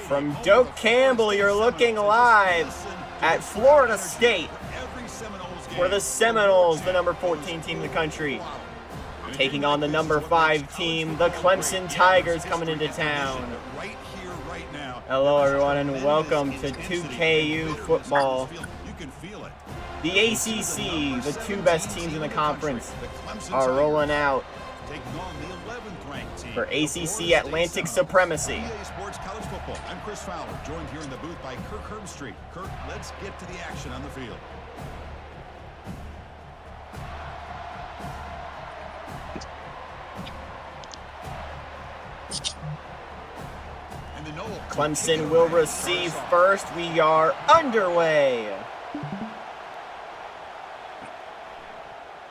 From Doak Campbell, you're looking live at Florida State, where the Seminoles, the number 14 team in the country, taking on the number 5 team, the Clemson Tigers, coming into town. Hello, everyone, and welcome to 2KU football. The ACC, the 2 best teams in the conference, are rolling out for ACC Atlantic supremacy. Sports College Football. I'm Chris Fowler, joined here in the booth by Kirk Herbstreit. Kirk, let's get to the action on the field. Clemson will receive first. We are underway.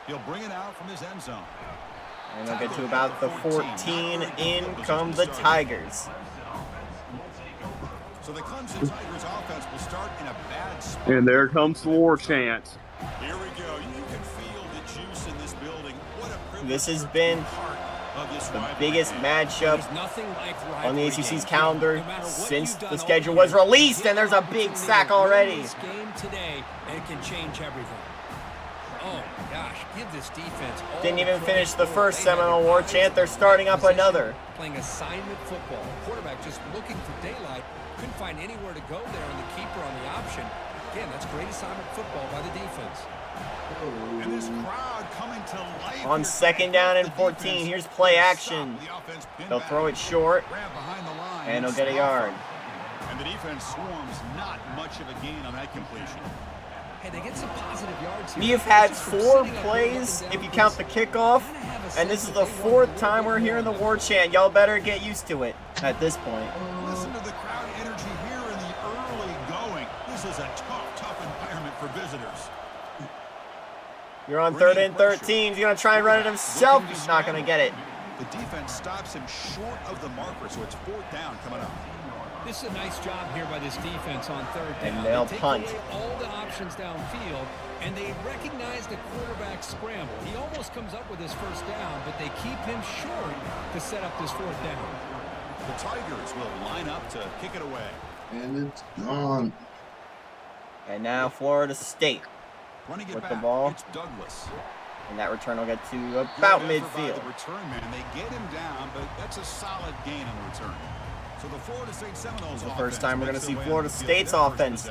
He'll bring it out from his end zone. And they'll get to about the 14. In come the Tigers. So the Clemson Tigers offense will start in a bad spot. And there comes the war chant. Here we go. You can feel the juice in this building. What a privilege. This has been the biggest matchup on the ACC's calendar since the schedule was released, and there's a big sack already. This game today, and it can change everything. Oh gosh, give this defense all Didn't even finish the first Seminole war chant. They're starting up another. Playing assignment football. The quarterback just looking for daylight. Couldn't find anywhere to go there, and the keeper on the option. Again, that's great assignment football by the defense. And this crowd coming to life on second down and 14. Here's play action. They'll throw it short, and he'll get a yard. And the defense swarms not much of a gain on that completion. Hey, they get some positive yards here. We've had 4 plays, if you count the kickoff, and this is the 4th time we're hearing the war chant. Y'all better get used to it at this point. Listen to the crowd energy here in the early going. This is a tough environment for visitors. You're on 3rd and 13. He's going to try and run it himself. He's not going to get it. The defense stops him short of the marker, so it's 4th down coming up. This is a nice job here by this defense on 3rd down. And they'll punt. They take away all the options downfield, and they recognize the quarterback scramble. He almost comes up with his 1st down, but they keep him short to set up this 4th down. The Tigers will line up to kick it away. And it's gone. And now Florida State with the ball. It's Douglas. And that return will get to about midfield. The return man, they get him down, but that's a solid gain on the return. So the Florida State Seminoles. This is the first time we're going to see Florida State's offense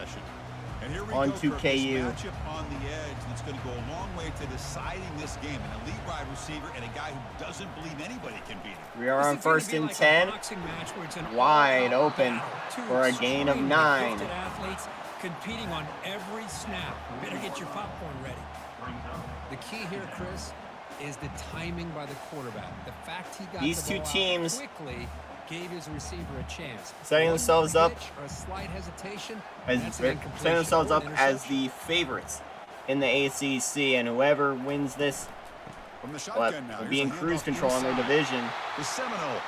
on 2KU. On the edge, that's going to go a long way to deciding this game. An elite wide receiver and a guy who doesn't believe anybody can beat him. We are on 1st and 10, wide open for a gain of 9. Athletes competing on every snap. Better get your popcorn ready. The key here, Chris, is the timing by the quarterback. The fact he got these the two ball teams quickly gave his receiver a chance. Setting themselves up as the favorites in the ACC, and whoever wins this will be in cruise control in their division.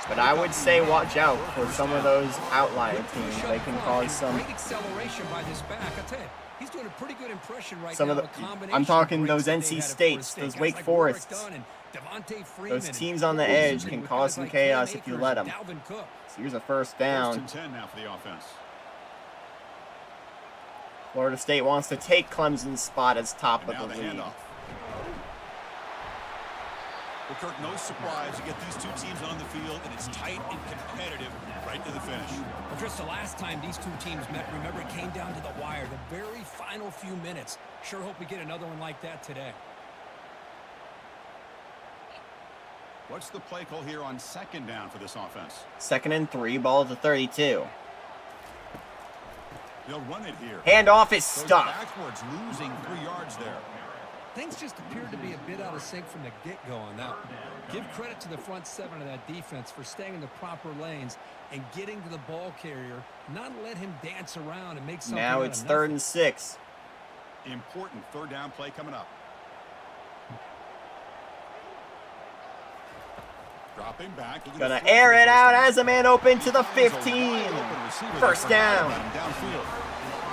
But I would say watch out for some of those outlier teams. They can cause some. Acceleration by this back. I tell you, he's doing a pretty good impression right some now. of the, I'm talking those NC States, those Wake Forests. Those teams on the edge can cause some chaos if you let them. So here's a 1st down. Florida State wants to take Clemson's spot as top of the league. Well, Kirk, no surprise. You get these 2 teams on the field, and it's tight and competitive right to the finish. Well, Chris, the last time these 2 teams met, remember, it came down to the wire, the very final few minutes. Sure hope we get another one like that today. What's the play call here on 2nd down for this offense? 2nd and 3, ball at the 32. They'll run it here. Handoff is stuck. Backwards, losing 3 yards there. Things just appeared to be a bit out of sync from the get-go on that one. Give credit to the front 7 of that defense for staying in the proper lanes and getting to the ball carrier, not let him dance around and make something now out it's of 3rd and 6. Important 3rd down play coming up. Dropping back. Gonna air it out as a man open to the 15. 1st down. Downfield.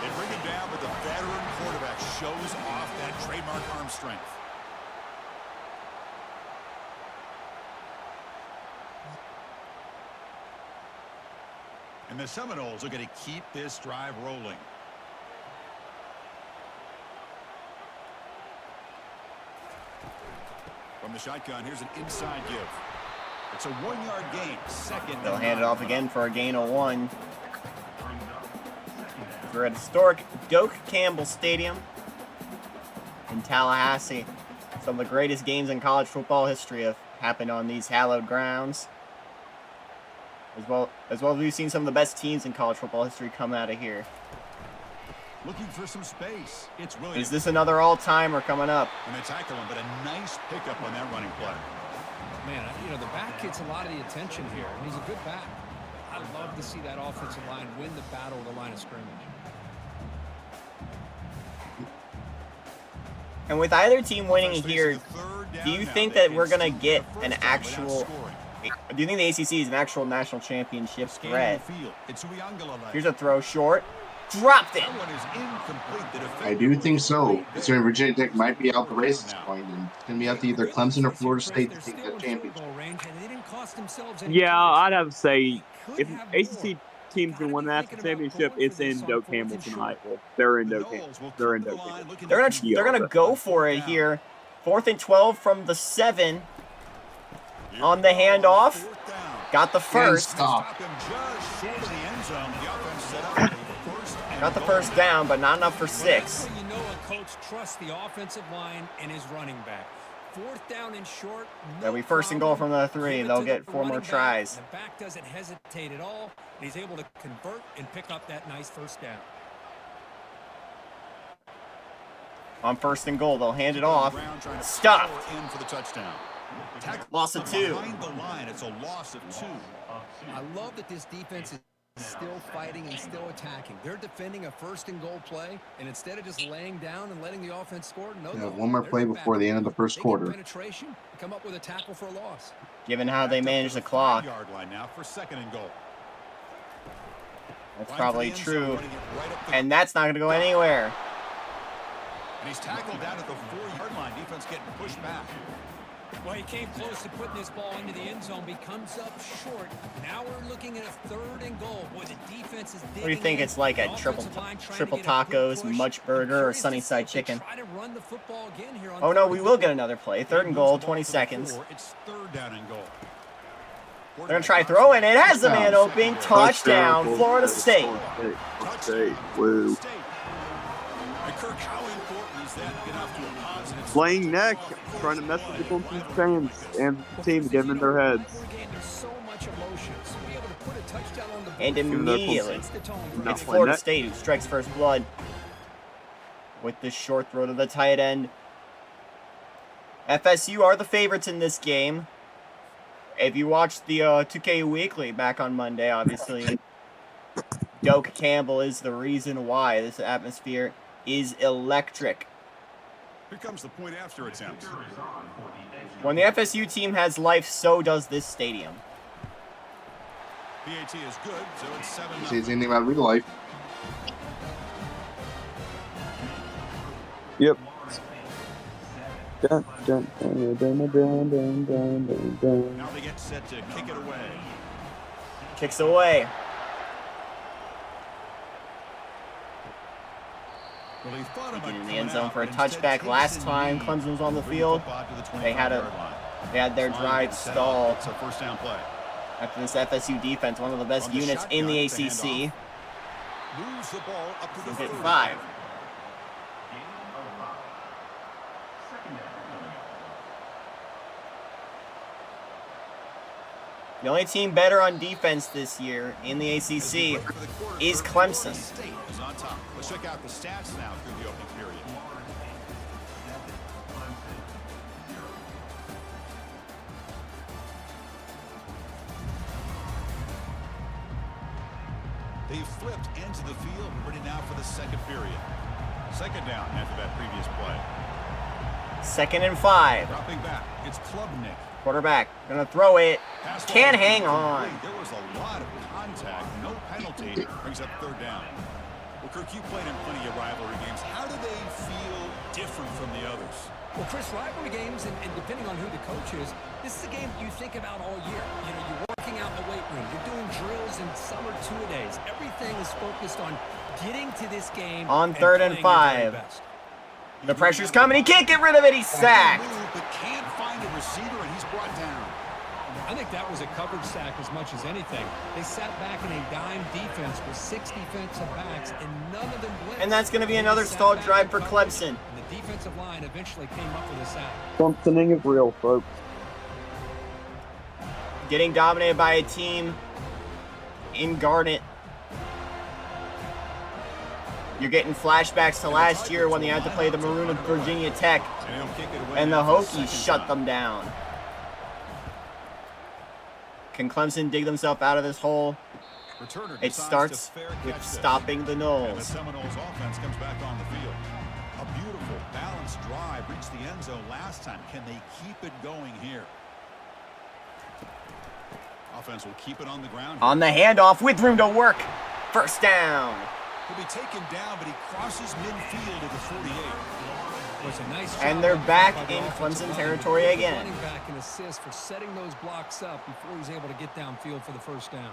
They bring him down, but the veteran quarterback shows off that trademark arm strength. And the Seminoles are going to keep this drive rolling. From the shotgun, here's an inside give. It's a 1-yard gain. Second. They'll hand it off again for a gain of 1. We're at historic Doak Campbell Stadium in Tallahassee. Some of the greatest games in college football history have happened on these hallowed grounds. As well as we've seen some of the best teams in college football history come out of here. Looking for some space. It's really. Is this another all-timer coming up? And they tackle him, but a nice pickup on that running play. Man, you know, the back gets a lot of the attention here, and he's a good back. I love to see that offensive line win the battle of the line of scrimmage. And with either team winning here, do you think that we're going to get an actual... Do you think the ACC is an actual national championship threat? Here's a throw short. Dropped it. I do think so. Considering Virginia Tech might be out the race at this point, and it's going to be up to either Clemson or Florida State to take that championship. Yeah, I'd have to say if ACC teams can win that championship, it's in Doak Campbell tonight. Well, they're in Doak Campbell. They're in Doak Campbell. They're gonna go for it here. 4th and 12 from the 7. On the handoff. Got the first. Stop. Got the first down, but not enough for 6. You know a coach trusts the offensive line and his running back. 4th down and short. That'll be 1st and goal from the 3. They'll get 4 more tries. The back doesn't hesitate at all. And he's able to convert and pick up that nice 1st down. On 1st and goal, they'll hand it off. Stuffed. Loss of 2. It's a loss of 2. I love that this defense is still fighting and still attacking. They're defending a 1st and goal play, and instead of just laying down and letting the offense score, One more play before the end of the first quarter. Penetration, come up with a tackle for a loss. Given how they manage the clock. Yard line now for 2nd and goal. That's probably true. And that's not going to go anywhere. And he's tackled down at the 4-yard line. Defense getting pushed back. Well, he came close to putting this ball into the end zone, but he comes up short. Now we're looking at a 3rd and goal. Boy, the defense is digging. What do you think it's like at triple tacos, much burger, or Sunnyside chicken? Oh no, we will get another play. 3rd and goal, 20 seconds. It's 3rd down and goal. They're going to try throwing it. Has the man open. Touchdown, Florida State. State. Woo. Kirk, how important is that to get off to a positive Playing neck, trying to mess with the Clemson fans and the team to get them in their heads. And immediately, it's Florida State who strikes first blood with this short throw to the tight end. FSU are the favorites in this game. If you watched the 2K Weekly back on Monday, obviously, Doak Campbell is the reason why this atmosphere is electric. Here comes the point after attempt. When the FSU team has life, so does this stadium. PAT is good, so it's 7. Say anything about real life. Yep. Now they get set to kick it away. Kicks away. Well, he thought about In the end zone for a touchback. Last time Clemson was on the field, they had their drive stall. It's a 1st down play. After this FSU defense, one of the best units in the ACC. Moves the ball up to the Hit 30. 5. The only team better on defense this year in the ACC is Clemson. Let's check out the stats now through the opening period. They've flipped into the field and ready now for the 2nd period. 2nd down after that previous play. 2nd and 5. Dropping back, it's Klubnik. Quarterback gonna throw it. Can't hang on. There was a lot of contact, no penalty. Brings up 3rd down. Well, Kirk, you played in plenty of rivalry games. How do they feel different from the others? Well, Chris, rivalry games, and depending on who the coach is, this is a game you think about all year. You know, you work working out in the weight room. You're doing drills and summer two-a-days. Everything is focused on getting to this game. On 3rd and 5. The pressure's coming. He can't get rid of it. He's sacked. But can't find a receiver, and he's brought down. I think that was a coverage sack as much as anything. They sat back in a dime defense with 6 defensive backs, and none of them blitzed. And that's going to be another stalled drive for Clemson. And the defensive line eventually came up with a sack. Something is real, folks. Getting dominated by a team in Garnet. You're getting flashbacks to last year when they had to play the Maroon of Virginia Tech, and the Hokies shut them down. Can Clemson dig themselves out of this hole? It starts with stopping the Noles. And the Seminoles offense comes back on the field. A beautiful, balanced drive reached the end zone last time. Can they keep it going here? Offense will keep it on the ground. On the handoff with room to work. First down. He'll be taken down, but he crosses midfield at the 48. Was a nice job And they're back by the in offensive Clemson line. territory Give the again. running back an assist for setting those blocks up before he's able to get downfield for the first down.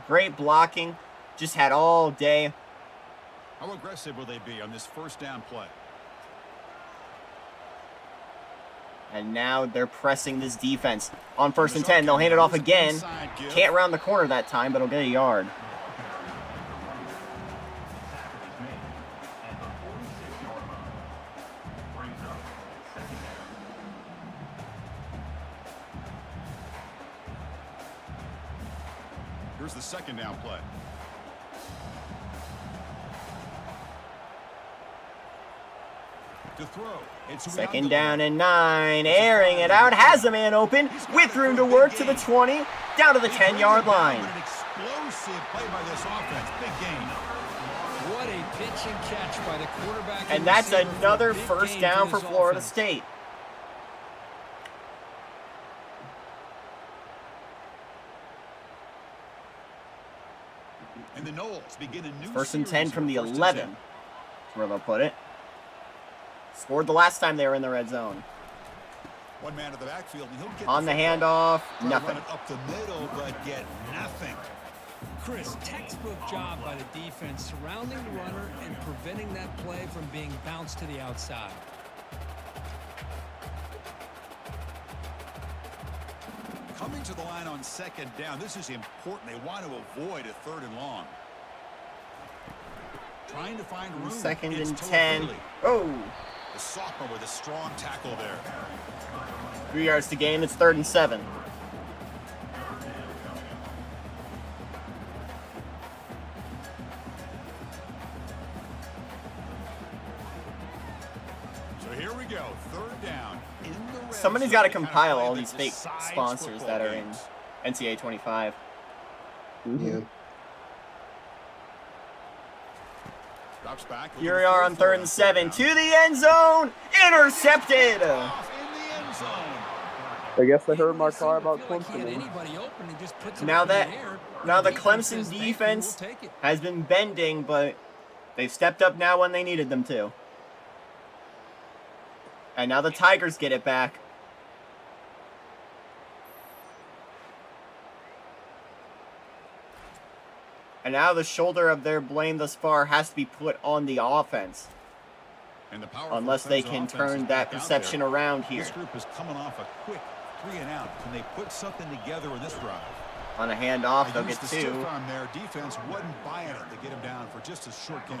Great blocking. Just had all day. How aggressive will they be on this first down play? And now they're pressing this defense. On 1st and 10, they'll hand it off again. Can't round the corner that time, but he'll get a yard. Here's the second down play. To throw. It's Second down and 9. Airing it out. Has a man open. With room to work to the 20. Down to the 10-yard line. An explosive play by this offense. Big gain. What a pitch and catch by the quarterback. And that's receiver for a another big first gain down for this Florida offense. State. And the Noles begin a new 1st and 10 series from the here, 1st and 11. 10. That's where they'll put it. Scored the last time they were in the red zone. One man at the backfield, and he'll get On the football. handoff, Try to nothing. run it up the middle, but get nothing. Chris, textbook job by the defense surrounding the runner and preventing that play from being bounced to the outside. Coming to the line on second down. This is important. They want to avoid a 3rd and long. Trying to find room. 2nd It's and Toa 10. Bailey. Oh, The sophomore with a strong tackle there. 3 yards to gain. It's 3rd and 7. So here we go. 3rd down. In the red Somebody's zone. got to The kind of compile play all that these fake decides sponsors football that are in games. NCAA 25. Yeah. Drops back. Here we are on 3rd and 7. To the end zone. Intercepted. Off in the end zone. I guess I heard my car about Feel like he had Clemson. anybody open and just puts it Now up in that the air. now the defense Clemson says, "Thank you, defense we'll take it." has been bending, but they've stepped up now when they needed them to. And now the Tigers get it back. And now the shoulder of their blame thus far has to be put on the offense. And the powerful Unless they defensive can offense is turn that back out perception there. around here. This group is coming off a quick 3 and out. Can they put something together in this drive? On a handoff, they'll They get used the stiff 2. arm there. Defense wasn't buying it to get him down for just a short game.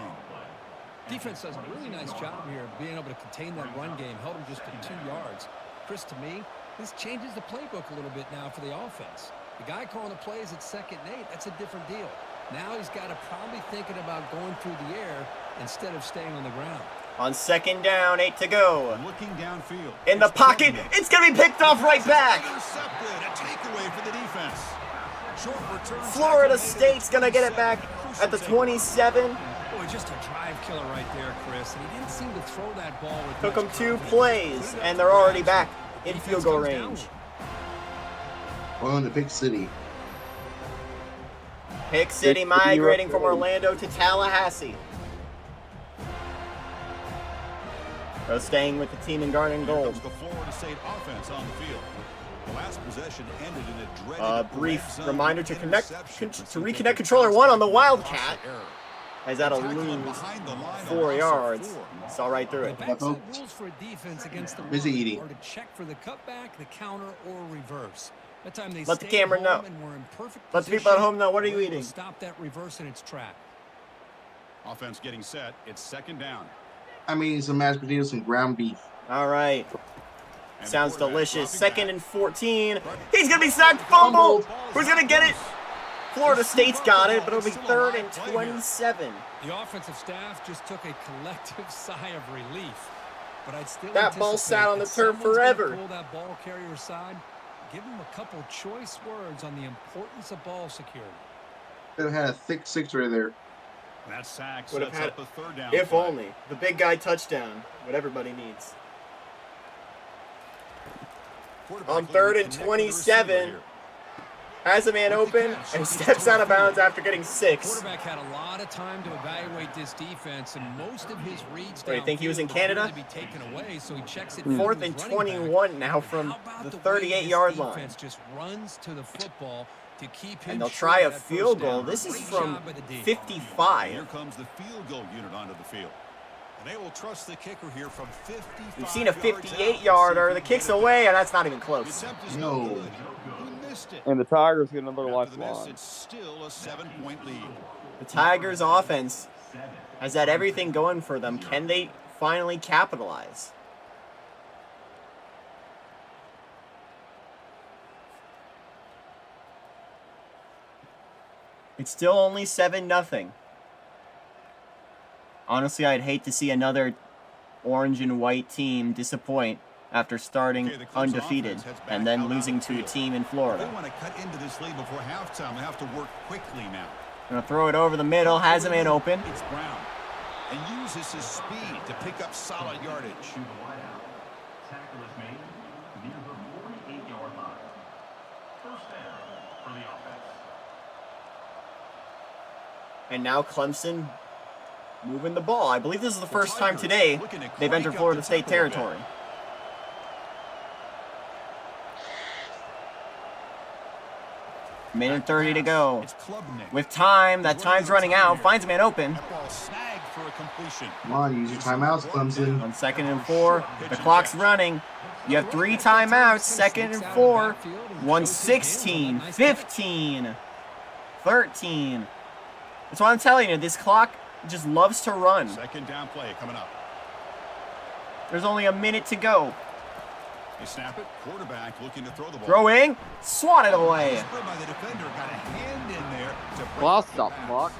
Defense does a really nice job here of being able to contain that run game, held him just to 2 yards. Chris, to me, this changes the playbook a little bit now for the offense. The guy calling the plays at 2nd and 8, that's a different deal. Now he's got to probably thinking about going through the air instead of staying on the ground. On 2nd down, 8 to go. Looking downfield. In the It's pocket, Gordon. it's going to be picked off right back. Intercepted. A takeaway for the defense. Short return. Florida tackle made State's going to get it back at the 27. Boy, just a drive killer right there, Chris. And he didn't seem to throw that ball with Took much them 2 confidence. plays, and they're already back in Defense field goal comes range. downward. Well, in the Pick City. Pick City migrating from Orlando to Tallahassee. So staying with the team in Garden Here Gold. comes the Florida State offense on the field. The last possession ended in a dreaded Brief red zone reminder to interception. reconnect controller 1 on the Wildcat. Error. As that'll Tackling lose behind the line, a 4 loss of yards. 4. Saw right through it. The backside rules for a defense against the Busy run eating. are to check for the cutback, the counter, or reverse. That time they Let the stayed camera home know. and were in perfect Let the people at position, home know. What are you were able to eating? Stop that reverse in its track. Offense getting set. It's second down. I'm eating some mashed potatoes and ground beef. All right. And Sounds the quarterback delicious. dropping Second back. and 14. He's going to be sacked. Fumble. Who's going to get it? Florida State's got it, but it'll be 3rd and 27. The offensive staff just took a collective sigh of relief. But I'd still That ball anticipate sat on the that turf someone's gonna forever. Pull that ball carrier aside, give him a couple choice words on the importance of ball security. Could have had a thick 6 right there. That sack Would have sets had, up a third down. if play. only, the big guy touchdown. What everybody needs. Quarterback On looking 3rd to and connect with the 27. receiver here. Has a man open and steps out of bounds after getting 6. Quarterback had a lot of time to evaluate this defense, and most of his reads. What, you think he was in downfield Canada? appeared to be taken away, so he checks it 4th to and his running back. 21 now from How about the way this 38-yard line. defense just runs to the football to keep him And they'll short try of a that first field goal. down. This is Great from job by the D. 55. Here comes the field goal unit onto the field. And they will trust the kicker here from 55 We've seen a yards out. 58-yarder. The kick's away, and that's not even The close. attempt is No. no good. He missed it. And the Tigers get another After the miss, lifeline. it's still a 7-point lead. The Tigers' offense has had everything going for them. Can they finally capitalize? It's still only 7-0. Honestly, I'd hate to see another orange and white team disappoint after starting Okay, the Clemson undefeated offense heads back and then out on losing the to a field. team in If Florida. they want to cut into this lead before halftime, they have to work quickly now. Gonna throw it over the middle, has a man open. It's Brown. And uses his speed to pick up solid yardage. Tackle is made near the 48-yard line. First down for the offense. And now Clemson moving the ball. I believe this is the first time today they've entered Florida State territory. Minute 30 to go. It's Klubnik. With time, that time's running out. Finds a man open. That ball snagged for a completion. Come on, use your timeouts, Clemson. On 2nd and 4, the clock's running. You have 3 timeouts. 2nd and 4. 1:16, 15, 13. That's why I'm telling you, this clock just loves to run. Second down play coming up. There's only a minute to go. They snap it. Quarterback looking to throw the ball. Throwing, swatted away. Spread by the defender. Got a hand in there to break Well, the stop back. clock.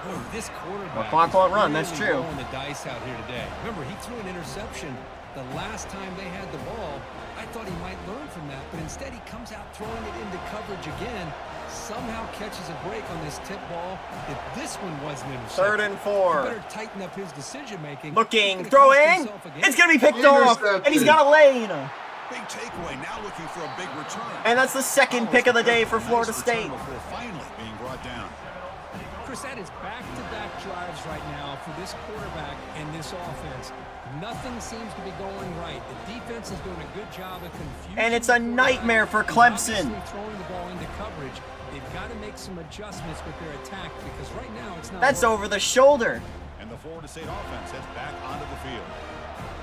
Boy, this quarterback Well, clock won't run, really that's true. rolling the dice out here today. Remember, he threw an interception the last time they had the ball. I thought he might learn from that, but instead he comes out throwing it into coverage again. Somehow catches a break on this tip ball. If this one wasn't intercepted, 3rd and 4. he better tighten up his decision making. Looking, He's gonna cost throwing. himself a game. It's going to be picked off. And he's got a lane. Big takeaway. Now looking for a big return. And that's the second pick of the day for Florida Nice return State. Before finally being brought down. Chris, that is back-to-back drives right now for this quarterback and this offense. Nothing seems to be going right. The defense is doing a good job of confusing. And it's a nightmare for Clemson. Obviously throwing the ball into coverage. They've got to make some adjustments with their attack because right now it's not. That's working. over the shoulder. And the Florida State offense heads back onto the field.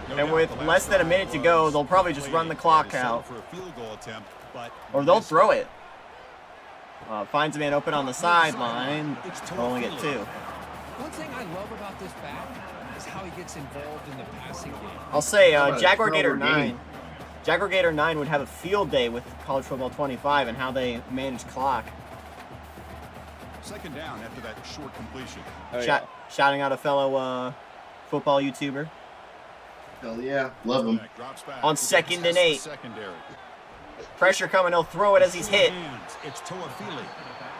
No And doubt with the last less than a drive minute to go, was they'll probably just run the clock to settle out. for a field goal attempt, but Or they'll missed throw it. Finds a man open on the sideline. It's Only at 2. One thing I love about this back is how he gets involved in the passing game. I'll say about a Jaguar Gator turnover 9. game? Jaguar Gator 9 would have a field day with College Football 25 and how they manage clock. Second down after that short completion. Oh, yeah. Shouting out a fellow football YouTuber. Hell yeah. Love him. Quarterback drops back On to 2nd and contest the 8. Secondary. Pressure coming, he'll throw it as he's hit. Hands. It's Toafili.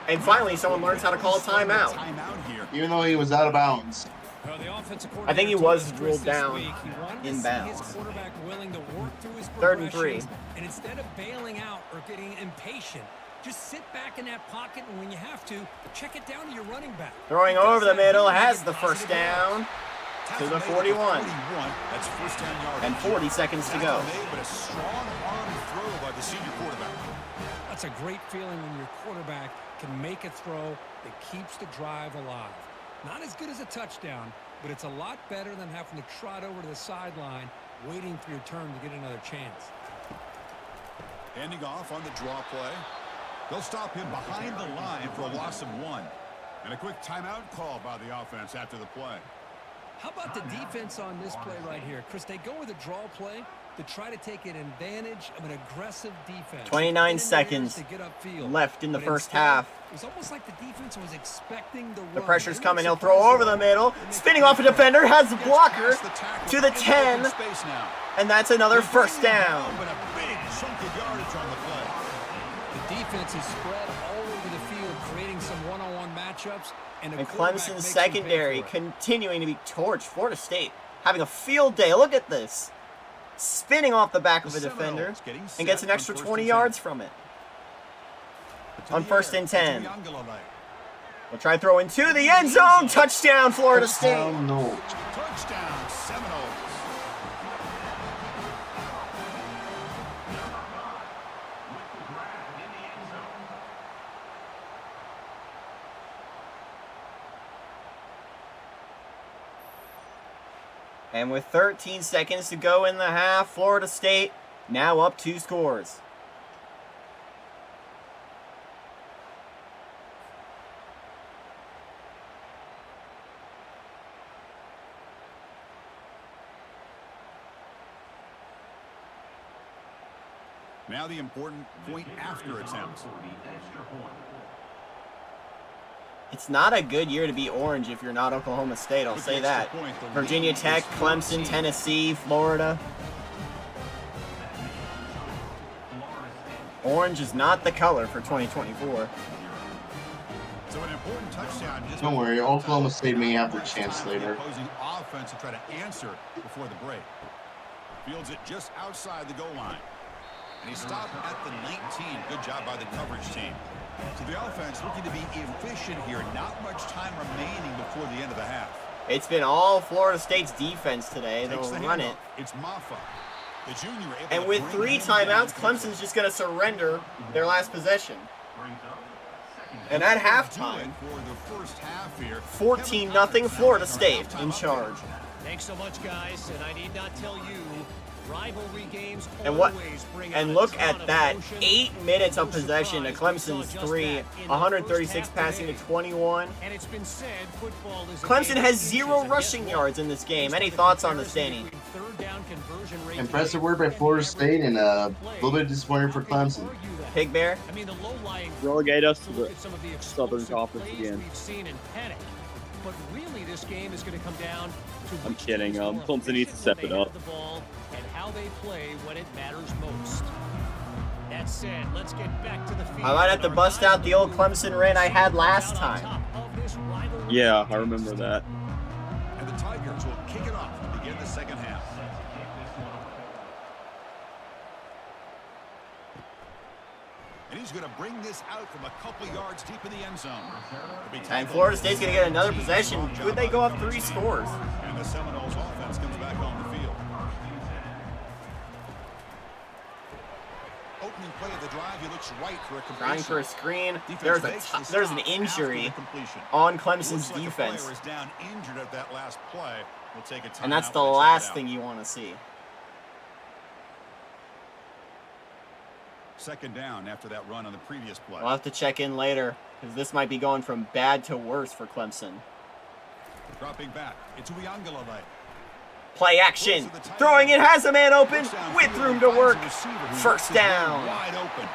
And finally, someone learns how to call a timeout. Timeout here. Even though he was out of bounds. Well, the offensive I think he coordinator was told us ruled this down week he wanted to in see bounds. his quarterback willing to work through his 3rd and 3. progressions, and instead of bailing out or getting impatient, just sit back in that pocket, and when you have to, check it down to your running back. Throwing He does over the that, middle, he'll has get the first positive yards. down. to the 41. That's first down yardage. And 40 seconds to go. But a strong arm throw by the senior quarterback. That's a great feeling when your quarterback can make a throw that keeps the drive alive. Not as good as a touchdown, but it's a lot better than having to trot over to the sideline waiting for your turn to get another chance. Handing off on the draw play. They'll stop him behind the line for a loss of 1. And a quick timeout call by the offense after the play. How about the defense on this play right here? Chris, they go with a draw play to try to take an advantage of an aggressive defense. 29 seconds left in the first half. It was almost like the defense was expecting the run. The pressure's coming. He'll throw over the middle. Spinning off a defender. Has the blocker to the 10. And that's another first down. But a big chunk of yardage on the play. The defense is spread all over the field, creating some one-on-one matchups. And Clemson's secondary continuing to be torched. Florida State having a field day. Look at this. Spinning off the back of a defender and gets an extra 20 yards from it. On first and 10. We'll try throwing to the end zone. Touchdown, Florida State. Touchdown, Seminoles. And with 13 seconds to go in the half, Florida State now up 2 scores. Now the important point after attempt. It's not a good year to be orange if you're not Oklahoma State, I'll say that. Virginia Tech, Clemson, Tennessee, Florida. Orange is not the color for 2024. So an important touchdown. Don't worry, Oklahoma State may have the chance later. Opposing offense to try to answer before the break. Fields it just outside the goal line. And he stopped at the 19. Good job by the coverage team. So the offense looking to be efficient here. Not much time remaining before the end of the half. It's been all Florida State's defense today. They'll run it. It's Maffa. The junior and with 3 timeouts, Clemson's just going to surrender their last possession. And at halftime, 14-0 Florida State in charge. Thanks so much, guys. And I need not tell you, rivalry games and look at that. 8 minutes of possession to Clemson's 3, 136 passing to 21. And it's been said, football is Clemson has 0 rushing yards in this game. Any thoughts on this, Danny? Impressive work by Florida State and a little bit disappointing for Clemson. Pig Bear? Relegate us to the Southern Conference again. But really, this game is going to come down to I'm kidding. Clemson needs to step it up. And how they play when it matters most. That said, let's get back to the field. I might have to bust out the old Clemson rant I had last time. Yeah, I remember that. And the Tigers will kick it off to begin the second half. And he's going to bring this out from a couple yards deep in the end zone. And Florida State's going to get another possession. Could they go up 3 scores? And the Seminoles offense comes back on the field. Opening play of the drive, he looks right for a completion. Trying for a screen. There's an injury on Clemson's defense. Is down injured at that last play. We'll take a time and that's out the to check last it out. thing you want to see. Second down after that run on the previous play. We'll have to check in later because this might be going from bad to worse for Clemson. Dropping back. It's Uiagalelei. Play action. Throwing it, has a man open with room to work. First down. Wide open.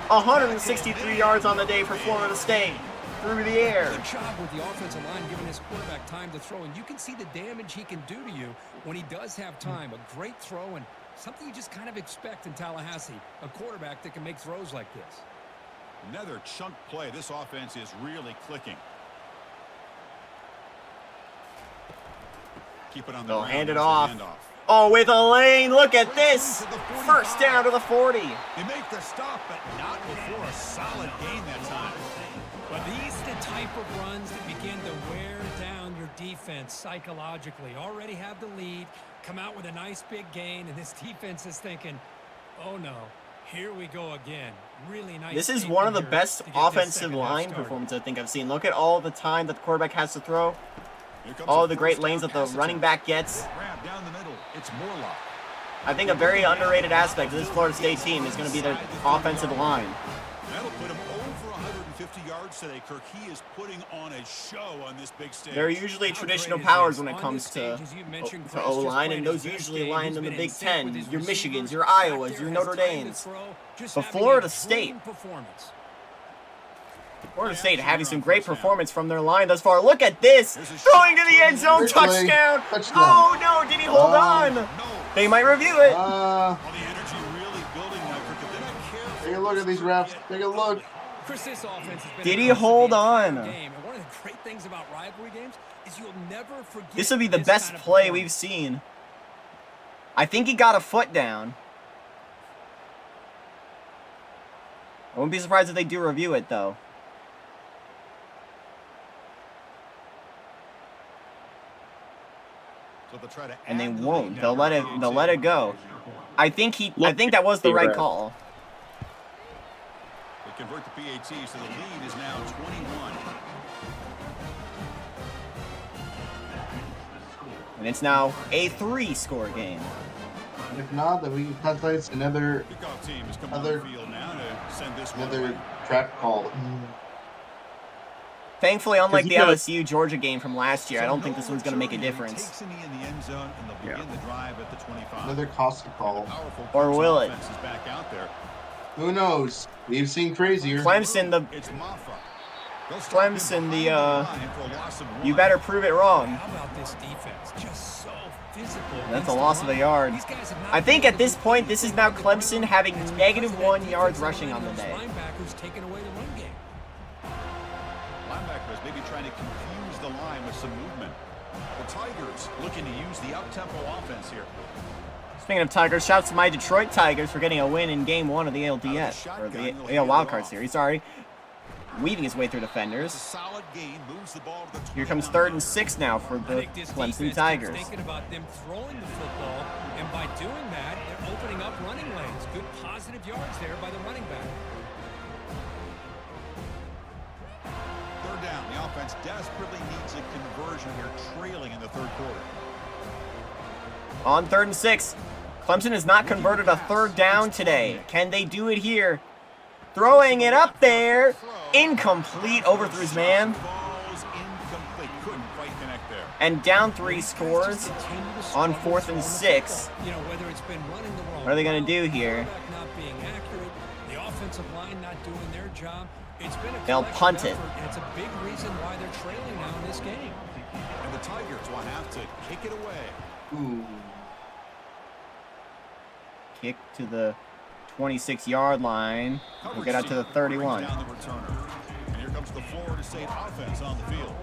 163 yards on the day for Florida State. Through the air. Good job with the offensive line giving his quarterback time to throw. And you can see the damage he can do to you when he does have time. A great throw and something you just kind of expect in Tallahassee. A quarterback that can make throws like this. Another chunk play. This offense is really clicking. Keep it on the They'll ground. hand it There's the off. handoff. Oh, with a lane. Look at this. First down to the 40. They make the stop, but not before a solid gain that time. But these are the type of runs that begin to wear down your defense psychologically. Already have the lead, come out with a nice big gain, and this defense is thinking, oh no, here we go again. Really nice. This is one of the best offensive line performances I think I've seen. Look at all the time that the quarterback has to throw. All the great lanes that the running back gets. Down the middle. It's Morlock. I think a very underrated aspect of this Florida State team is going to be their offensive line. That'll put him over 150 yards today, Kirk. He is putting on a show on this big stage. They're usually traditional powers when it comes to O-line, and those usually line in the Big Ten. Your Michigans, your Iowas, your Notre Dames. But Florida State having some great performance from their line thus far. Look at this. Throwing to the end zone. Touchdown. Oh, no. Did he hold on? They might review it. Take a look at these refs. Take a look. Did he hold on? One of the great things about rivalry games is you'll never forget. This will be the best play we've seen. I think he got a foot down. I wouldn't be surprised if they do review it, though. And they won't. They'll let it go. I think that was the right call. They convert the PAT, so the lead is now 21. And it's now a 3-score game. And if not, then we calculate another trap call. Thankfully, unlike the LSU Georgia game from last year, I don't think this one's going to make a difference. Another costly call. Or will it? Who knows? We've seen crazier. Clemson, you better prove it wrong. How about this defense? Just so physical. That's a loss of a yard. I think at this point, this is now Clemson having -1 yards rushing on the day. Linebackers taking away the run game. Linebackers maybe trying to confuse the line with some movement. The Tigers looking to use the up-tempo offense here. Speaking of Tigers, shouts to my Detroit Tigers for getting a win in Game 1 of the ALDS, or the AL Wildcard Series, sorry. Weaving his way through defenders. Here comes 3rd and 6 now for the Clemson Tigers. Thinking about them throwing the football, and by doing that, they're opening up running lanes. Good positive yards there by the running back. 3rd down. The offense desperately needs a conversion here, trailing in the 3rd quarter. On 3rd and 6, Clemson has not converted a 3rd down today. Can they do it here? Throwing it up there. Incomplete. Overthrows man. And down 3 scores on 4th and 6. What are they going to do here? They'll punt it. It's a big reason why they're trailing now in this game. And the Tigers will have to kick it away. Ooh. Kick to the 26-yard line. We'll get out to the 31. And here comes the Florida State offense on the field.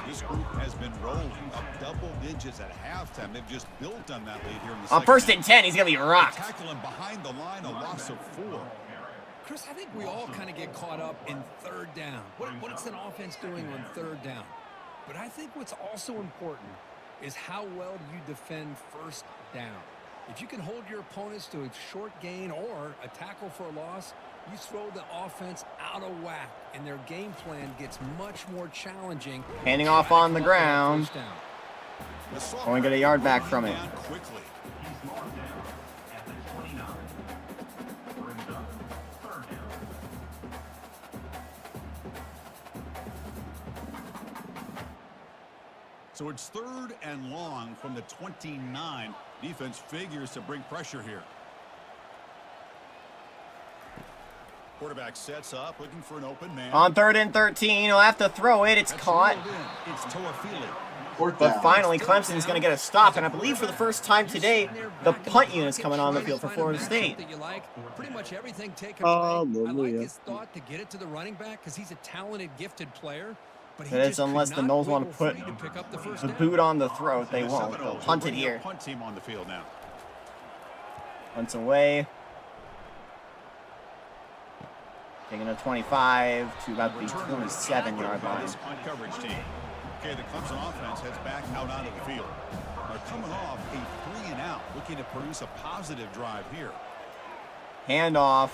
This group has been rolling up double digits at halftime. They've just built on that lead here in the on 1st and 10, he's going to be rocked. Tackling behind the line, a loss of 4. Chris, I think we all kind of get caught up in 3rd down. What's an offense doing on 3rd down? But I think what's also important is how well you defend 1st down. If you can hold your opponents to a short gain or a tackle for a loss, you throw the offense out of whack, and their game plan gets much more challenging. Handing off on the ground. Only get a yard back from it. So it's 3rd and long from the 29. Defense figures to bring pressure here. Quarterback sets up, looking for an open man. On 3rd and 13, he'll have to throw it. It's caught. It's Toafili. But finally, Clemson's going to get a stop, and I believe for the first time today, the punt unit's coming on the field for Florida State. Pretty much everything taken away. I like his thought to get it to the running back because he's a talented, gifted player. But it's unless the Noles want to put the boot on the throat, they won't. They'll punt it here. Punt team on the field now. Punts away. Taking a 25 to about the 27-yard line. Okay, the Clemson offense heads back out onto the field. They're coming off a 3-and-out, looking to produce a positive drive here. Handoff.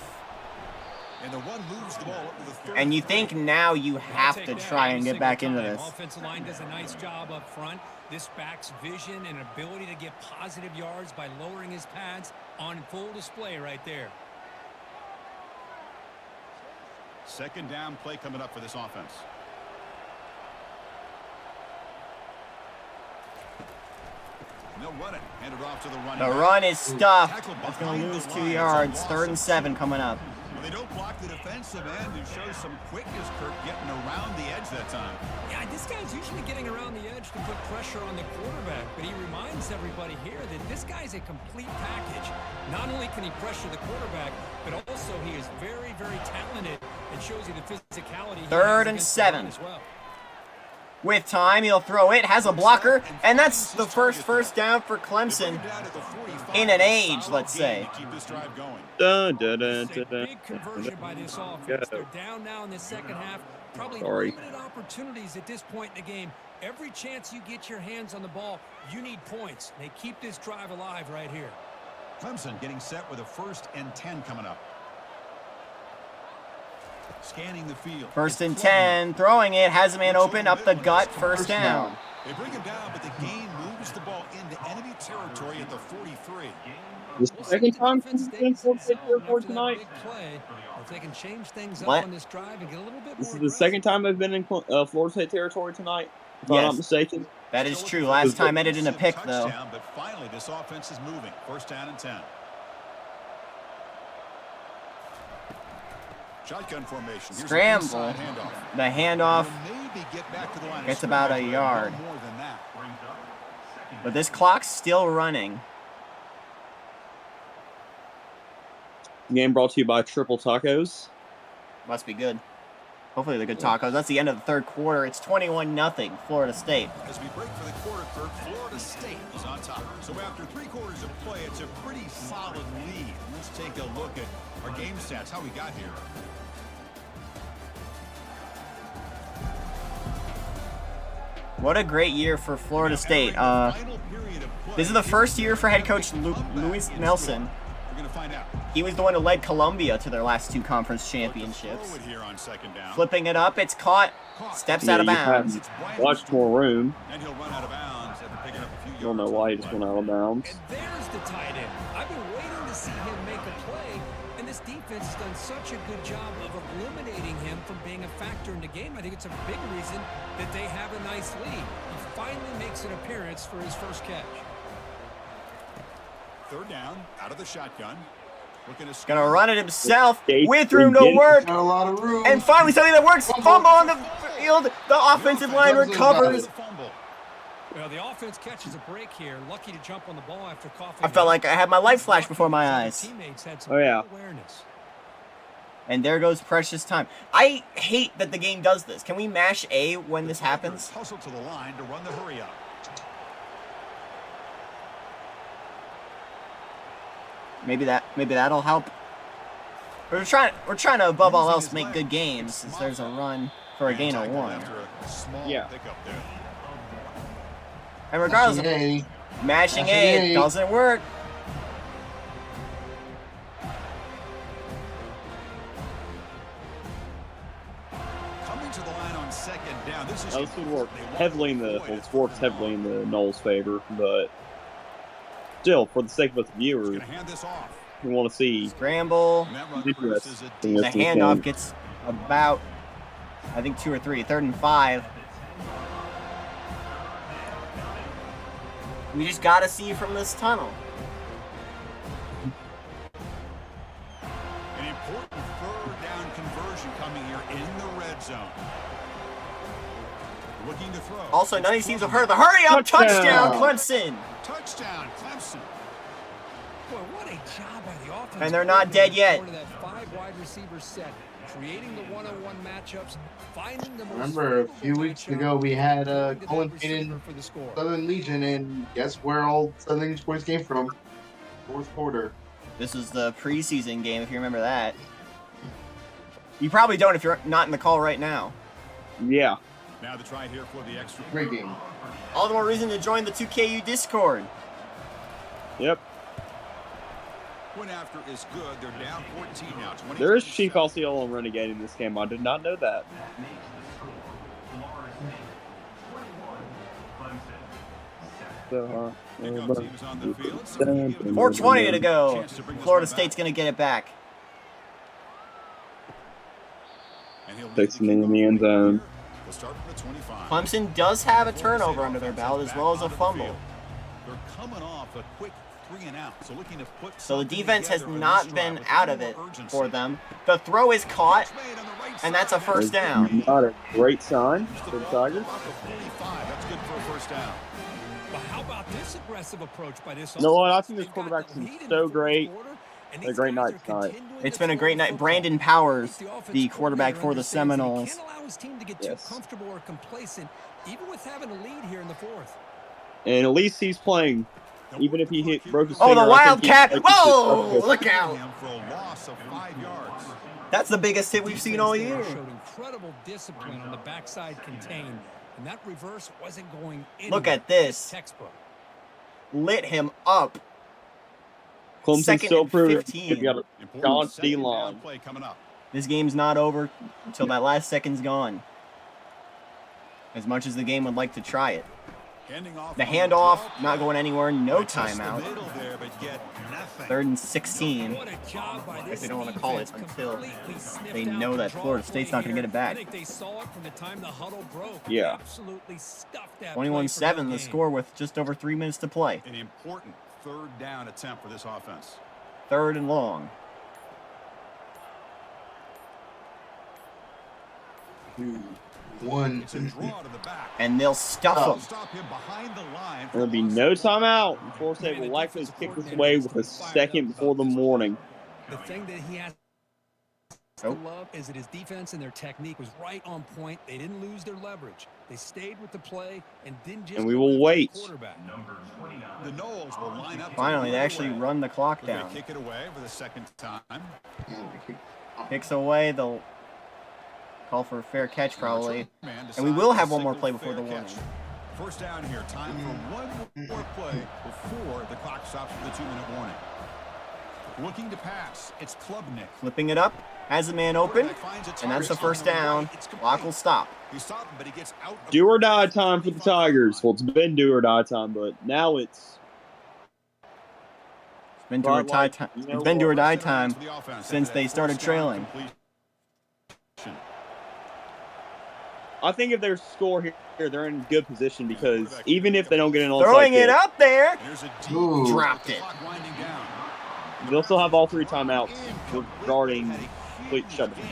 And the run moves the ball up to the 30. And you think now you have to try and get back into this. Offensive line does a nice job up front. This back's vision and ability to get positive yards by lowering his pads on full display right there. Second down play coming up for this offense. And they'll run it. Hand it off to the running The back. run is stuffed. Tackled That's going to behind lose the 2 line. yards. It's a 3rd and loss 7 of coming up. Well, they don't block the defensive end, who shows some quickness, Kirk, getting around the edge that time. Yeah, this guy's usually getting around the edge to put pressure on the quarterback, but he reminds everybody here that this guy's a complete package. Not only can he pressure the quarterback, but also he is very, very talented and shows you the physicality. 3rd and 7. As well. With time, he'll throw it, has a blocker, and that's the first down for Clemson in an age, let's say. Big conversion by this offense. They're down now in the second half. Probably limited opportunities at this point in the game. Every chance you get your hands on the ball, you need points. They keep this drive alive right here. Clemson getting set with a 1st and 10 coming up. Scanning the field. 1st and 10, throwing it, has a man open, up the gut, 1st down. They bring him down, but the game moves the ball into enemy territory at the 43. This is the second time Clemson's been in Florida State territory tonight. If they can change things up What? on this drive and get a little bit This more is the second time they've been in Florida State territory tonight, if I'm not mistaken. That is true. Last time ended in a pick, though. But finally, this offense is moving. 1st down and 10. Shotgun formation. Here's Scramble. The handoff gets about a yard. More than that. But this clock's still running. Game brought to you by Triple Tacos. Must be good. Hopefully they're good tacos. That's the end of the 3rd quarter. It's 21-0 Florida State. As we break for the quarter, Kirk, Florida State is on top. So after 3 quarters of play, it's a pretty solid lead. Let's take a look at our game stats, how we got here. What a great year for Florida State. This is the first year for head coach Louis Nelson. He was the one who led Columbia to their last 2 conference championships. Flipping it up, it's caught. Steps out of bounds. Watch more room. And he'll run out of bounds after picking up a few yards. I don't know why he just went out of bounds. And there's the tight end. I've been waiting to see him make a play, and this defense has done such a good job of eliminating him from being a factor in the game. I think it's a big reason that they have a nice lead. He finally makes an appearance for his first catch. 3rd down, out of the shotgun. Gonna run it himself with room to work. A lot of room. And finally something that works. Fumble on the field. The offensive line recovers. Well, the offense catches a break here. Lucky to jump on the ball after coughing. I felt like I had my life flash before my eyes. Oh, yeah. And there goes precious time. I hate that the game does this. Can we mash A when this happens? Hustle to the line to run the hurry up. Maybe that'll help. We're trying to above all else make good games, since there's a run for a gain of 1. Yeah. And regardless of mashing A, it doesn't work. Coming to the line on 2nd down. This would work heavily in the works heavily in the Noles' favor, but still, for the sake of us viewers, we want to see scramble. The handoff gets about, I think, 2 or 3. 3rd and 5. We just gotta see from this tunnel. An important 3rd down conversion coming here in the red zone. Looking to throw. Also, none of these teams have heard the hurry up touchdown, Clemson. Touchdown, Clemson. Boy, what a job by the offense. And they're not dead yet. That 5 wide receiver set, creating the one-on-one matchups, finding the most. Remember, a few weeks ago we had Colin Payton for the Southern Legion, and guess where all Southern Legion points came from? 4th quarter. This was the preseason game, if you remember that. You probably don't if you're not in the call right now. Yeah. Now the try here for the extra. Great game. All the more reason to join the 2KU Discord. Yep. Point after is good. They're down 14 now. There is Chief Osceola and Renegade in this game. I did not know that. So, 4:20 to go. Florida State's going to get it back. Takes me in the end zone. Clemson does have a turnover under their belt as well as a fumble. They're coming off a quick 3-and-out, so looking to put So the defense has not been out of it for them. The throw is caught, and that's a first down. Not a great sign for the Tigers. That's good for a first down. But how about this aggressive approach by this? You know what? I think this quarterback's been so great. A great night tonight. It's been a great night. Brandon Powers, the quarterback for the Seminoles. Can't allow his team to get too comfortable or complacent, even with having a lead here in the fourth. And at least he's playing. Even if he broke his Oh, finger, the Wildcat! Whoa! Look out! For a loss of 5 yards. That's the biggest hit we've seen all year. Showed incredible discipline on the backside contained, and that reverse wasn't going anywhere. Look at this. Textbook. Lit him up. Clemson Second still and proving 15. they've got a John D-line. This game's not over until that last second's gone. As much as the game would like to try it. The handoff, not going anywhere, no timeout. 3rd and 16. If they don't want to call it until they know that Florida State's not going to get it back. Yeah. 21-7, the score with just over 3 minutes to play. An important 3rd down attempt for this offense. 3rd and long. One. And they'll stuff him. There'll be no timeout. Florida State will likely kick this away with a second before the morning. The thing that he has to love is that his defense and their technique was right on point. They didn't lose their leverage. They stayed with the play and didn't just. And we will wait. The Noles will line up. Finally, they actually run the clock down. Kick it away for the second time. Kicks away. They'll call for a fair catch probably. And we will have one more play before the warning. First down here. Time for one more play before the clock stops for the 2-minute warning. Looking to pass. It's Klubnik. Flipping it up. Has a man open. And that's the first down. Clock will stop. Do or die time for the Tigers. Well, it's been do or die time, but now it's been do or die time. It's been do or die time since they started trailing. I think if they score here, they're in good position because even if they don't get an onside throwing kick, it up there, Ooh. dropped it. they'll still have all 3 timeouts regarding complete shutdown.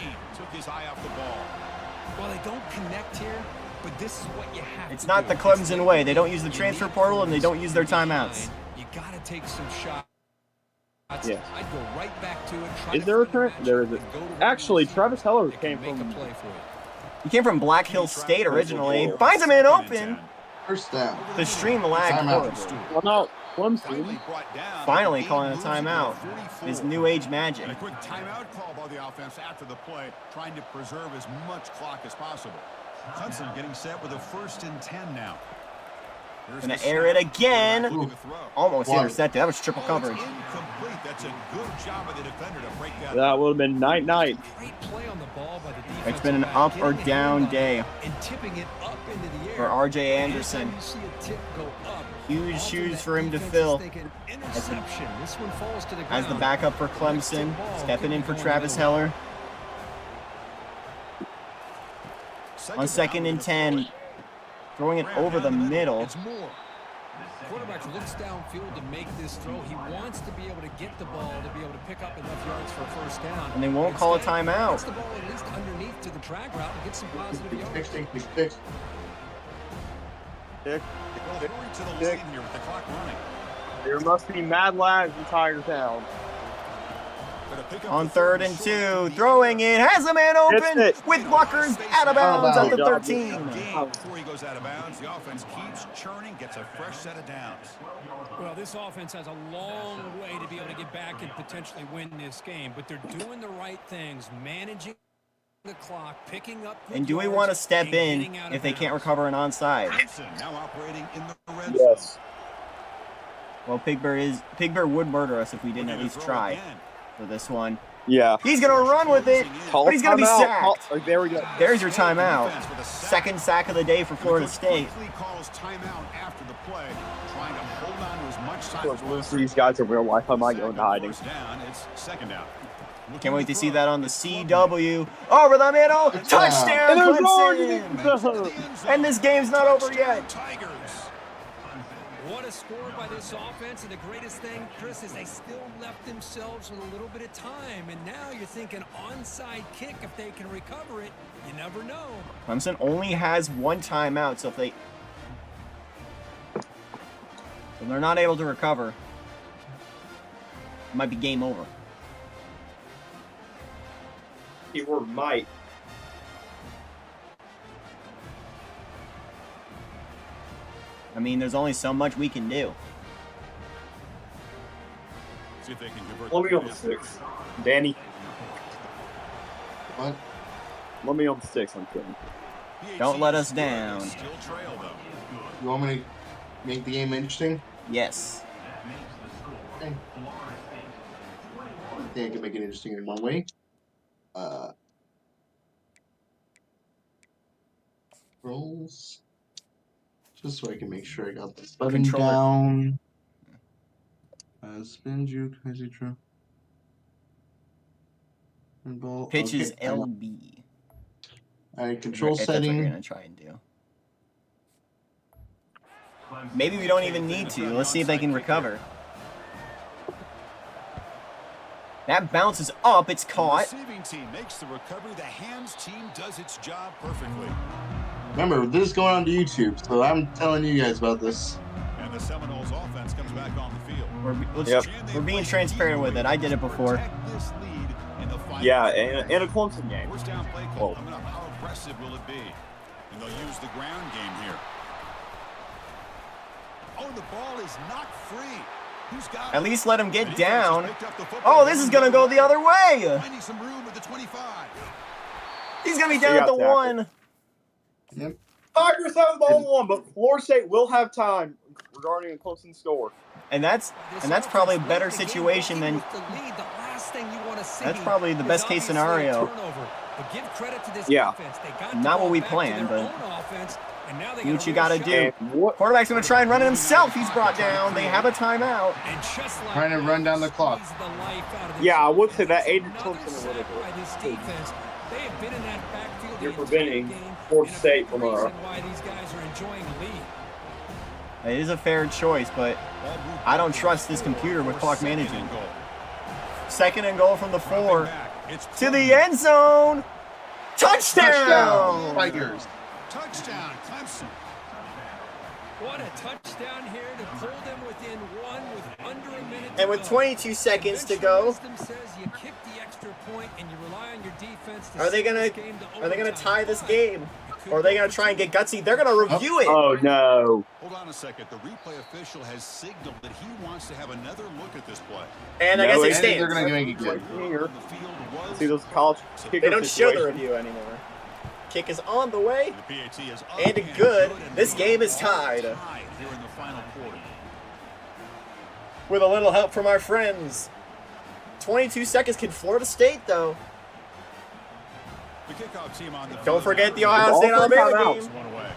Well, they don't connect here, but this is what you have. It's not the Clemson way. They don't use the transfer portal and they don't use their timeouts. You got to take some shots. Yeah. I'd go right back to it. Is there a current? There is. Actually, Travis Heller came from. He came from Black Hill State originally. Finds a man open. First down. The stream lagged horribly. Well, no, Clemson. Finally calling a timeout. His new age magic. And a quick timeout call by the offense after the play, trying to preserve as much clock as possible. Hudson getting set with a 1st and 10 now. Gonna air it again. Almost intercepted. That was triple coverage. Incomplete. That's a good job of the defender to break that. That would have been night. Great play on the ball by the defense. It's been an up or down day and tipping it up into the air. for R.J. Anderson. You see a tip go up. Huge shoes for him to fill. Interception. This one falls to the ground. As the backup for Clemson, stepping in for Travis Heller. On 2nd and 10, throwing it over the middle. Quarterback looks downfield to make this throw. He wants to be able to get the ball to be able to pick up enough yards for a first down. And they won't call a timeout. Gets the ball at least underneath to the drag route and get some positive yards. Six. There must be mad lags in Tiger Town. On 3rd and 2, throwing it, has a man open with Buckers out of bounds at the 13. Before he goes out of bounds, the offense keeps churning, gets a fresh set of downs. Well, this offense has a long way to be able to get back and potentially win this game, but they're doing the right things, managing the clock, picking up And do we want to step in if they can't recover an onside? Now operating in the red Yes. zone. Well, Pig Bear would murder us if we didn't at least try for this one. Yeah. He's going to run with it, but he's going to be sacked. Oh, there we go. There's your timeout. Second sack of the day for Florida State. Calls timeout after the play, trying to hold on to as much time Of as course, possible. these guys are real life. I might go into hiding. First down, it's second down. Can't wait to see that on the CW. Over the middle. Touchdown, Clemson! And this game's not over yet. Tigers. What a score by this offense, and the greatest thing, Chris, is they still left themselves with a little bit of time, and now you're thinking onside kick, if they can recover it, you never know. Clemson only has one timeout, so if they're not able to recover, it might be game over. Keyword might. I mean, there's only so much we can do. See if they can convert. Let me on the 6. Danny. What? Let me on the 6, I'm kidding. Don't let us down. Still trail though. You want me to make the game interesting? Yes. Okay. I think I can make it interesting in one way. Rolls. Just so I can make sure I got this button Controller. down. Spin juke, crazy true. Ball. Pitch is Okay. LB. Alright, control If that's what you're setting. gonna try and do. Maybe we don't even need to. Let's see if they can recover. That bounces up. It's The caught. receiving team makes the recovery. The hands team does its job perfectly. Remember, this is going on to YouTube, so I'm telling you guys about this. And the Seminoles offense comes back on the field. We're being transparent with it. I did it before. Protect this lead in the final Yeah, quarter. in a Clemson game. First down play call coming up. How aggressive will it be? And they'll use the ground game here. Oh, the ball is not free. Who's got At it? least let him The get defense down. has picked up the football. Oh, this is gonna go the other way. Finding some room at the 25. He's gonna be down He at the got tackled. 1. Yep. Tigers have the ball 1, but Florida State will have time regarding a Clemson score. And that's probably a better situation than. That's probably the best case scenario. Yeah. Not what we planned, but do what you gotta do. And what? Quarterback's gonna try and run it himself. He's brought down. They have a timeout. Trying to run down the clock. Yeah, I would say that aided Clemson a little bit. You're preventing Florida State from a. It is a fair choice, but I don't trust this computer with clock management. Second and goal from the 4 to the end zone. Touchdown! Tigers. Touchdown, Clemson. What a touchdown here to pull them within 1 with under a minute to And with go. 22 seconds to go, Wisdom says you kick the extra point and you rely on your defense to are they send gonna this game to overtime. tie this But game? it could Or are they go gonna either try and way. get gutsy? They're gonna review it. Oh no! Hold on a second. The replay official has signaled that he wants to have another look at this play. And I No, guess it and stands. They're gonna make it good. Here. The field was See those college kicker They don't show the situations. review anymore. Kick is on the way. the PAT is up And good. and This they game are is tied. here in the final quarter. With a little help from our friends. 22 seconds. Can Florida State, though? The kickoff team on the Don't field. forget the Ohio Ball State for Alabama timeouts. game. One away.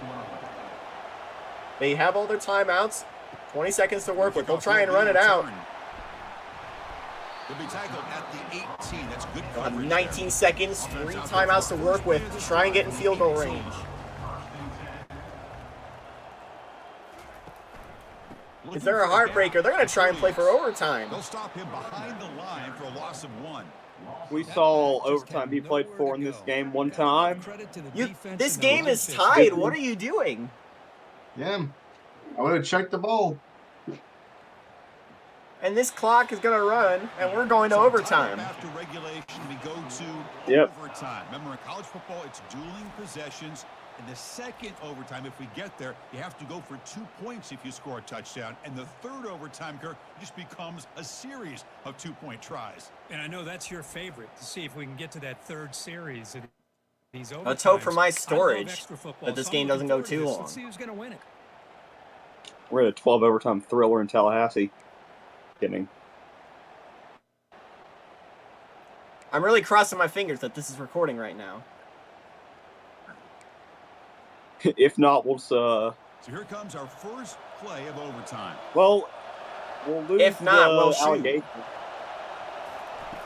They have all their timeouts. 20 seconds to work with. They'll try and run it out. They'll be tackled at the 18. That's good They'll have coverage 19 there. seconds, 3 timeouts to work with to try and get in field goal range. If they're a heartbreaker, they're going to try and play for overtime. They'll stop him behind the line for a loss of 1. We saw overtime be played for in this game one time. This game is tied. What are you doing? Yeah. I would have checked the ball. And this clock is going to run, and we're going to So overtime. After regulation, we go to Yep. overtime. Remember, in college football, it's dueling possessions. In the second overtime, if we get there, you have to go for 2 points if you score a touchdown. And the third overtime, Kirk, just becomes a series of 2-point tries. And I know that's your favorite, to see if we can get to that third series. Let's hope for my storage that this game doesn't go too long. Let's see who's going to win it. We're at a 12 overtime thriller in Tallahassee. Kidding. I'm really crossing my fingers that this is recording right now. If not, we'll So here comes our first play of overtime. well, we'll lose. If not, we'll shoot. allegation.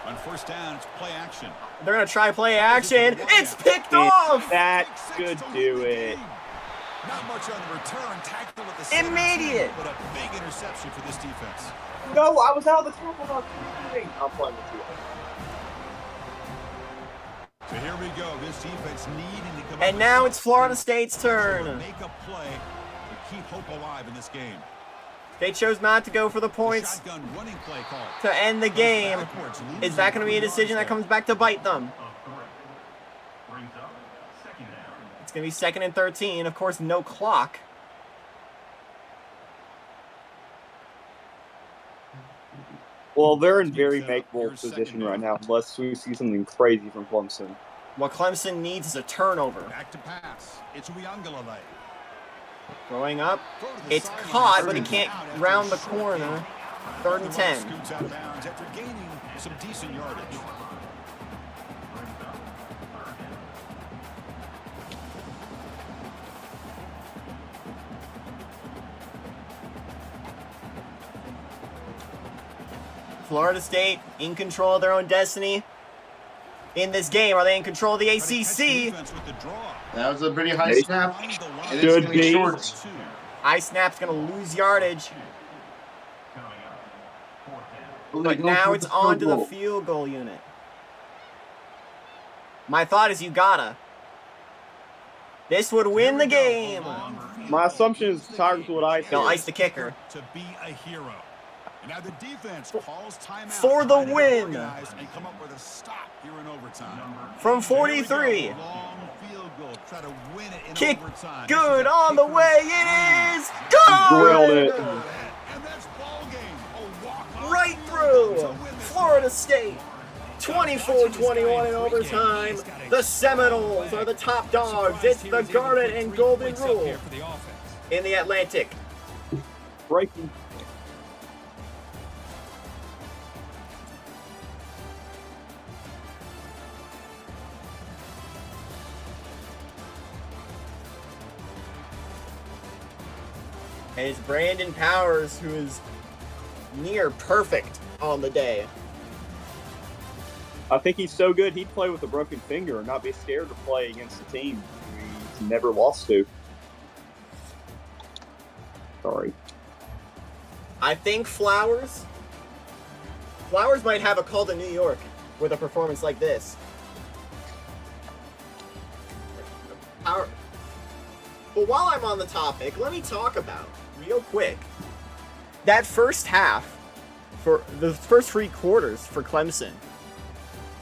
On first down, it's play action. They're going to try play action. It's picked off! That could do it. Not much on the return. Tackle at the Immediate. 17, but a big interception for this defense. No, I was out of the tackle. I'm playing with you. So here we go. This defense needing to come up And with now something it's Florida State's to turn. make a play to keep hope alive in this game. They chose not to go for the points Shotgun running play call. to end the game. Backwards, Is that going to be a decision that comes back to bite them? Brings up second down. It's going to be 2nd and 13. Of course, no clock. Well, they're in very makeable position right now, unless we see something crazy from Clemson. What Clemson needs is a turnover. Back to pass. It's Uyangalale. Throwing up. Throw to the It's side, caught, and but he it's can't out after round a the short corner. gain. 3rd and The ball 10. scoots out of bounds after gaining some decent yardage. Florida State in control of their own destiny. In this game, are they in control of the ACC? Defense with the draw. That was a pretty high Hey. snap. Behind the line. And it's Should going to be be. short. High snap's going to lose yardage. Coming up, 4th down. Well, But they go now for it's the on field to the goal. field goal unit. My thought is you gotta. This would win the game. My assumption is the Tigers would ice They'll it. ice the kicker. To be a hero. And now the defense calls timeout. For the trying to win. organize and come up with a stop here in overtime. From Here we go. 43. Long field goal. Try to win it in Kick overtime. good on the way. It is Drilled good. it. And that's ball game. A walk-off Right field goal through. to win this Florida State. 24-21 in overtime. The Seminoles are the top dogs. It's the Garnet and Golden Rule in the Atlantic. Breaking. And it's Brandon Powers who is near perfect on the day. I think he's so good he'd play with a broken finger and not be scared to play against a team he's never lost to. Sorry. I think Flowers might have a call to New York with a performance like this. But while I'm on the topic, let me talk about, real quick, that first half, for the first 3 quarters for Clemson.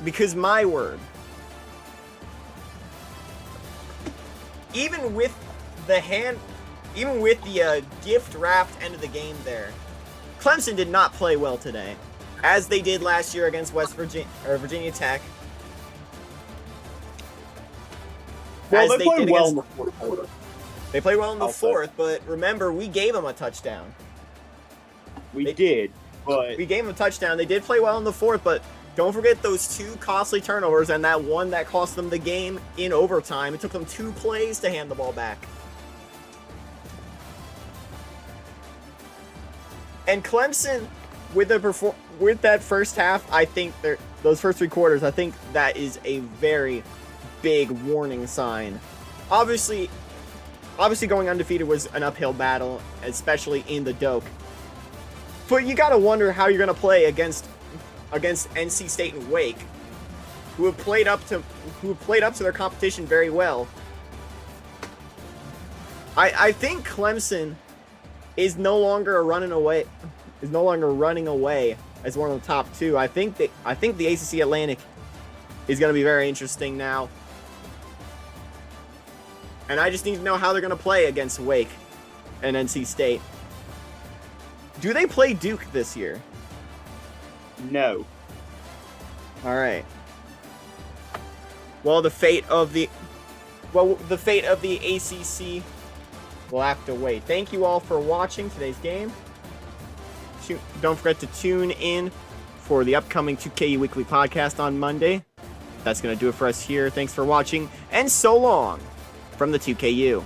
Because my word, even with the gift wrapped end of the game there, Clemson did not play well today, as they did last year against Virginia Tech. Well, As they played did well against- in the fourth quarter. They played well in the I'll say. 4th, but remember, we gave them a touchdown. We did, but We gave them a touchdown. They did play well in the 4th, but don't forget those 2 costly turnovers and that one that cost them the game in overtime. It took them 2 plays to hand the ball back. And Clemson, with that first half, I think those first 3 quarters, I think that is a very big warning sign. Obviously going undefeated was an uphill battle, especially in the Doak. But you gotta wonder how you're gonna play against NC State and Wake, who have played up to their competition very well. I think Clemson is no longer running away as one of the top 2. I think the ACC Atlantic is going to be very interesting now. And I just need to know how they're going to play against Wake and NC State. Do they play Duke this year? no. All right. Well, the fate of the ACC will have to wait. Thank you all for watching today's game. Don't forget to tune in for the upcoming 2KU Weekly Podcast on Monday. That's going to do it for us here. Thanks for watching, and so long from the 2KU.